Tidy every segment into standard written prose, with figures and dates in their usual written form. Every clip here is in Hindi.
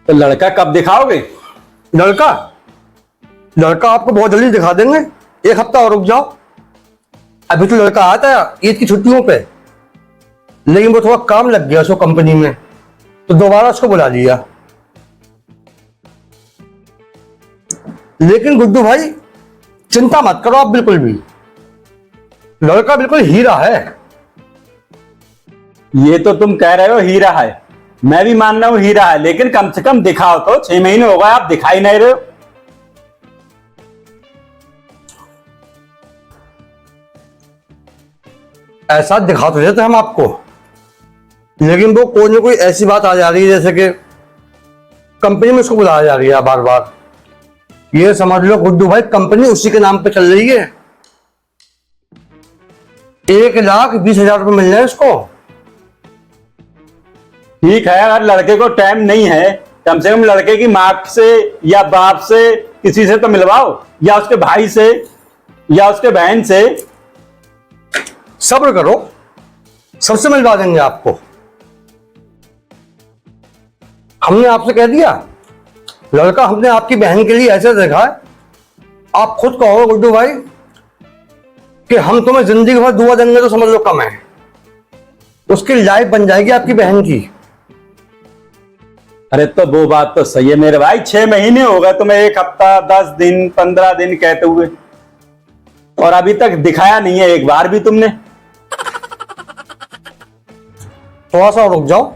तो लड़का कब दिखाओगे? लड़का लड़का आपको बहुत जल्दी दिखा देंगे। एक हफ्ता और रुक जाओ। अभी तो लड़का आता है ईद की छुट्टियों पे, लेकिन वो थोड़ा काम लग गया उसको कंपनी में, तो दोबारा उसको बुला लिया। लेकिन गुड्डू भाई चिंता मत करो आप बिल्कुल भी, लड़का बिल्कुल हीरा है। ये तो तुम कह रहे हो हीरा है, मैं भी मान रहा हूं हीरा है, लेकिन कम से कम दिखाओ तो। 6 महीने हो गए आप दिखाई नहीं रहे हो। ऐसा दिखा तो देते हम आपको, लेकिन वो कोई ना कोई ऐसी बात आ जा रही है जैसे कि कंपनी में उसको बुलाया जा रही है बार बार। ये समझ लो गुड्डू भाई कंपनी उसी के नाम पे चल रही है। 1,20,000 रुपये मिल रहे हैं उसको। ठीक है, अगर लड़के को टाइम नहीं है, कम से कम लड़के की माँ से या बाप से किसी से तो मिलवाओ, या उसके भाई से या उसके बहन से। सब्र करो, सबसे मिलवा देंगे आपको। हमने आपसे कह दिया, लड़का हमने आपकी बहन के लिए ऐसे देखा है, आप खुद कहो गुड्डू भाई कि हम तुम्हें जिंदगी भर दुआ देंगे तो समझ लो कम है। उसकी लाइफ बन जाएगी आपकी बहन की। अरे तो वो बात तो सही है मेरे भाई, 6 महीने हो गए तुम्हें, 1 हफ्ता 10 दिन 15 दिन कहते हुए, और अभी तक दिखाया नहीं है एक बार भी तुमने। थोड़ा सा रुक जाओ,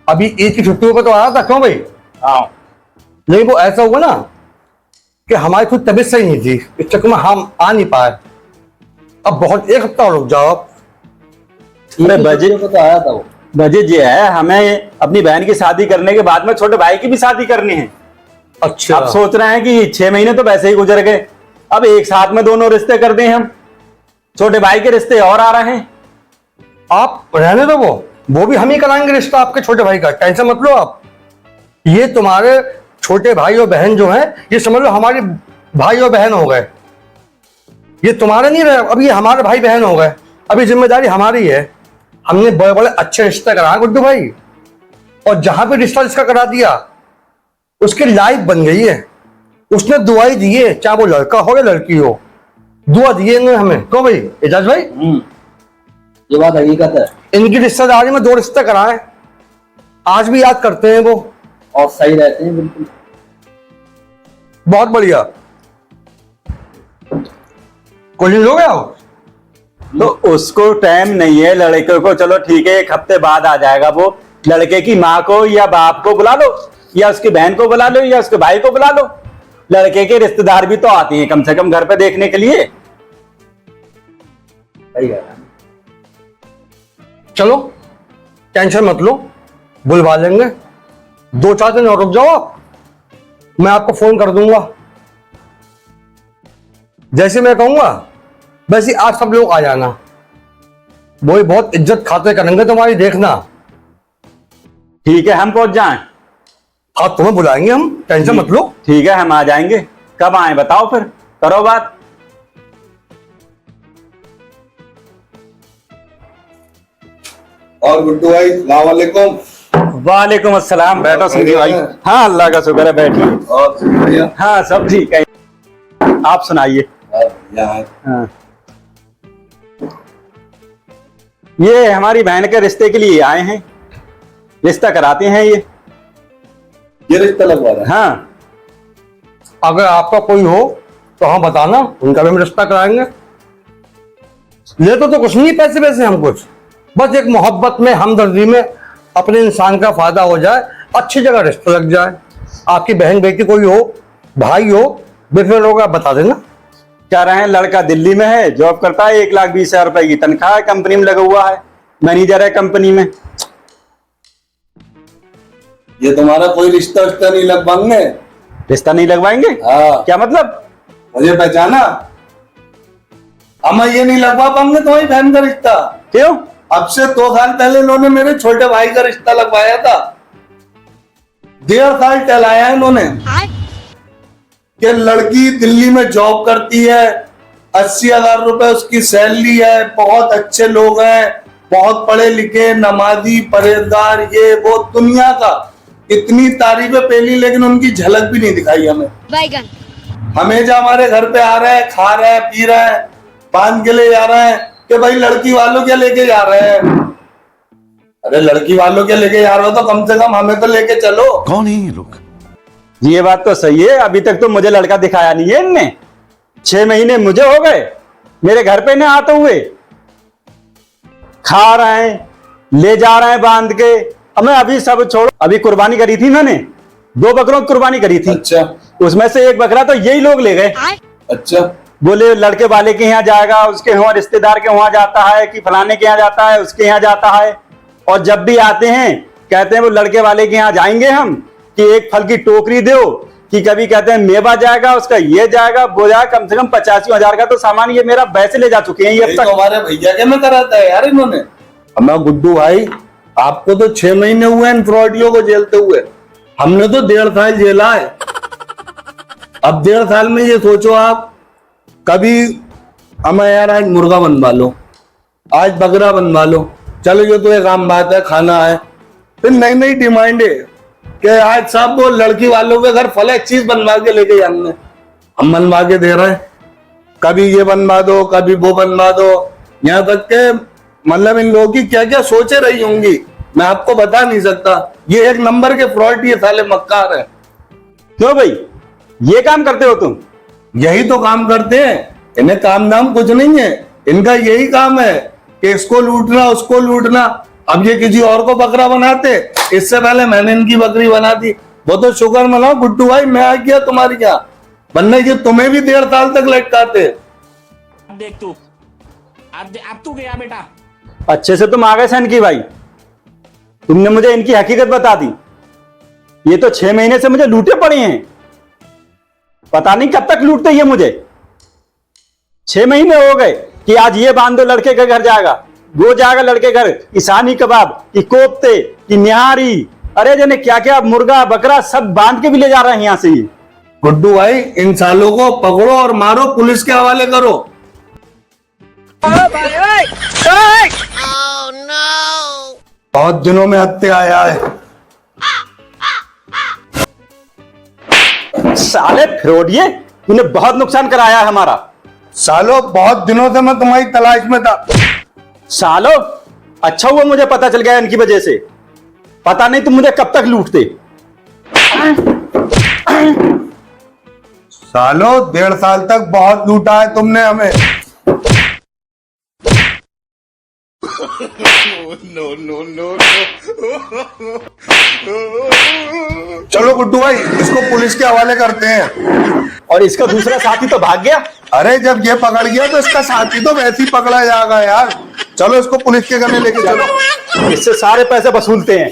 अभी ईद की छुट्टियों पर तो आया था। क्यों भाई? हाँ, लेकिन वो ऐसा हुआ ना कि हमारी खुद तबीयत सही नहीं थी, इस चक्कर में हम आ नहीं पाए। अब बहुत 1 हफ्ता रुक जाओ आप। बजट तो आया था वो। बजट ये है, हमें अपनी बहन की शादी करने के बाद में छोटे भाई की भी शादी करनी है। अच्छा, अब सोच रहे हैं कि 6 महीने तो वैसे ही गुजर गए, अब एक साथ में दोनों रिश्ते कर दें हम। छोटे भाई के रिश्ते और आ रहे हैं। आप रहने दो, वो भी हम ही कराएंगे रिश्ता आपके छोटे भाई का, टेंशन मत लो आप। ये तुम्हारे छोटे भाई और बहन जो हैं, ये समझ लो हमारे भाई और बहन हो गए। ये तुम्हारे नहीं रहे, अब ये हमारे भाई बहन हो गए। अभी जिम्मेदारी हमारी है। हमने बड़े बड़े अच्छे रिश्ते कराए गुड्डू भाई, और जहां पे रिश्ता जिसका करा दिया उसकी लाइफ बन गई है। उसने दुआई दी है, चाहे वो लड़का हो या लड़की हो, दुआ दिए इन्होंने हमें। क्यों भाई एजाज भाई? ये बात हकीकत है। इनकी रिश्तेदारी में 2 रिश्ते कराए, आज भी याद करते हैं वो, और सही रहते हैं बिल्कुल। बहुत बढ़िया। कोई लोग आओ तो उसको टाइम नहीं है लड़के को, चलो ठीक है 1 हफ्ते बाद आ जाएगा वो। लड़के की माँ को या बाप को बुला लो, या उसकी बहन को बुला लो, या उसके भाई को बुला लो। लड़के के रिश्तेदार भी तो आते हैं कम से कम घर पे देखने के लिए। सही है। चलो टेंशन मत लो, बुलवा लेंगे। 2-4 दिन और रुक जाओ आप, मैं आपको फोन कर दूंगा। जैसे मैं कहूंगा वैसे आज सब लोग आ जाना। वो ही बहुत इज्जत खाते करेंगे तुम्हारी, देखना। ठीक है, हम पहुंच जाएं? हाँ तुम्हें बुलाएंगे हम, टेंशन मत लो। ठीक है, हम आ जाएंगे। कब आए बताओ, फिर करो बात। और गुड्डू भाई सलाम वालेकुम। वालेकुम अस्सलाम। बैठो संजय भाई। हाँ अल्लाह का शुक्र है, बैठिए। और बढ़िया। हाँ सब ठीक है, आप सुनाइए। हाँ, ये हमारी बहन के रिश्ते के लिए आए हैं, रिश्ता कराते हैं ये रिश्ता लगवा रहा है। हाँ, अगर आपका कोई हो तो हम बताना, उनका भी हम रिश्ता कराएंगे। ले तो कुछ नहीं पैसे वैसे हम कुछ, बस एक मोहब्बत में हमदर्दी में अपने इंसान का फायदा हो जाए, अच्छी जगह रिश्ता लग जाए। आपकी बहन बेटी कोई हो, भाई हो, बेफिक्र होगा बता देना। क्या रहे हैं, लड़का दिल्ली में है, जॉब करता है, 1,20,000 रुपए की तनख्वाह है, कंपनी में लगा हुआ है, मैनेजर है कंपनी में। ये तुम्हारा कोई रिश्ता उश्ता नहीं लगवाएंगे? रिश्ता नहीं लगवाएंगे? हाँ। क्या मतलब? मुझे पहचाना? हम ये नहीं लगवा पाएंगे तुम्हारी बहन का रिश्ता। क्यों? अब से 2 साल पहले इन्होंने मेरे छोटे भाई का रिश्ता लगवाया था। 1.5 साल टहलाया इन्होंने कि लड़की दिल्ली में जॉब करती है, 80,000 रुपए उसकी सैलरी है, बहुत अच्छे लोग हैं, बहुत पढ़े लिखे, नमाजी, परहेजगार, ये वो दुनिया का इतनी तारीफें पहली, लेकिन उनकी झलक भी नहीं दिखाई हमें। बैगन हमेशा हमारे घर पे आ रहे हैं, खा रहे हैं, पी रहे हैं, बांध के ले जा रहे हैं कि भाई लड़की वालों क्या लेके जा रहे हैं। अरे लड़की वालों क्या लेके जा रहे हो तो कम से कम हमें तो लेके चलो। कौन है ये लोग? ये बात तो सही है, अभी तक तो मुझे लड़का दिखाया नहीं है इनने। 6 महीने मुझे हो गए मेरे घर पे न आते हुए। खा रहे हैं, ले जा रहे हैं बांध के। अब मैं अभी सब छोड़ो, अभी कुर्बानी करी थी मैंने, 2 बकरों की कुर्बानी करी थी। अच्छा उसमें से 1 बकरा तो यही लोग ले गए। अच्छा, बोले लड़के वाले के यहाँ जाएगा, उसके यहाँ रिश्तेदार के वहां जाता है, कि फलाने के यहाँ जाता है, उसके यहाँ जाता है। और जब भी आते हैं कहते हैं वो लड़के वाले के यहाँ जाएंगे हम, कि एक फल की टोकरी दो, कि कभी कहते हैं मेवा जाएगा, उसका ये जाएगा वो जाएगा। कम से कम 85,000 का तो सामान ये मेरा वैसे ले जा चुके हैं ये अब यही तक। तो हमारे भैया के में कराता है यार इन्होंने। हमें गुड्डू भाई, आपको तो 6 महीने हुए इन फ्रॉडियों को जेलते हुए, हमने तो 1.5 साल जेला है। अब 1.5 साल में ये सोचो आप, कभी हमें यार आज मुर्गा बनवा लो, आज बकरा बनवा लो, चलो ये तो एक आम बात है, खाना है। फिर नई नई डिमांड है कि आज साहब वो लड़की वालों के घर फल एक चीज बनवा के लेके जाएंगे, हम बनवा के दे रहे हैं। कभी ये बनवा दो, कभी वो बनवा दो, यहाँ तक के मतलब इन लोगों की क्या क्या सोचे रही होंगी मैं आपको बता नहीं सकता। ये एक नंबर के फ्रॉड, ये साले मक्कार है। क्यों भाई ये काम करते हो तुम? यही तो काम करते हैं, इन्हें काम धाम कुछ नहीं है, इनका यही काम है कि इसको लूटना उसको लूटना। अब ये किसी और को बकरा बनाते, इससे पहले मैंने इनकी बकरी बना दी। वो तो शुक्र मनाओ गुड्डू भाई, मैं आ गया तुम्हारी क्या, वरना ये तुम्हें भी 1.5 साल तक लटकाते। देख तू, अब तू गया बेटा। अच्छे से तुम आ गए सन की भाई, तुमने मुझे इनकी हकीकत बता दी। ये तो 6 महीने से मुझे लूटे पड़े हैं, पता नहीं कब तक लूटते ये मुझे। 6 महीने हो गए कि आज ये बांध दो लड़के के घर जाएगा, वो जाएगा लड़के घर, कि शानी कबाब, कि कोफ्ते, कि निहारी, अरे जने क्या क्या मुर्गा बकरा सब बांध के भी ले जा रहे हैं यहां से। गुड्डू भाई इन सालों को पकड़ो और मारो, पुलिस के हवाले करो। बहुत दिनों में हत्ते आया है। साले फ्रॉडिये, तूने बहुत नुकसान कराया है हमारा। सालों बहुत दिनों से मैं तुम्हारी तलाश में था। सालो अच्छा हुआ मुझे पता चल गया इनकी वजह से, पता नहीं तुम मुझे कब तक लूटते। सालों 1.5 साल तक बहुत लूटा है तुमने हमें। चलो गुड्डू भाई इसको पुलिस के हवाले करते हैं। और इसका दूसरा साथी तो भाग गया। अरे जब ये पकड़ गया तो इसका साथी तो वैसे ही पकड़ा जाएगा यार। चलो इसको पुलिस के घर लेके चलो। इससे सारे पैसे वसूलते हैं।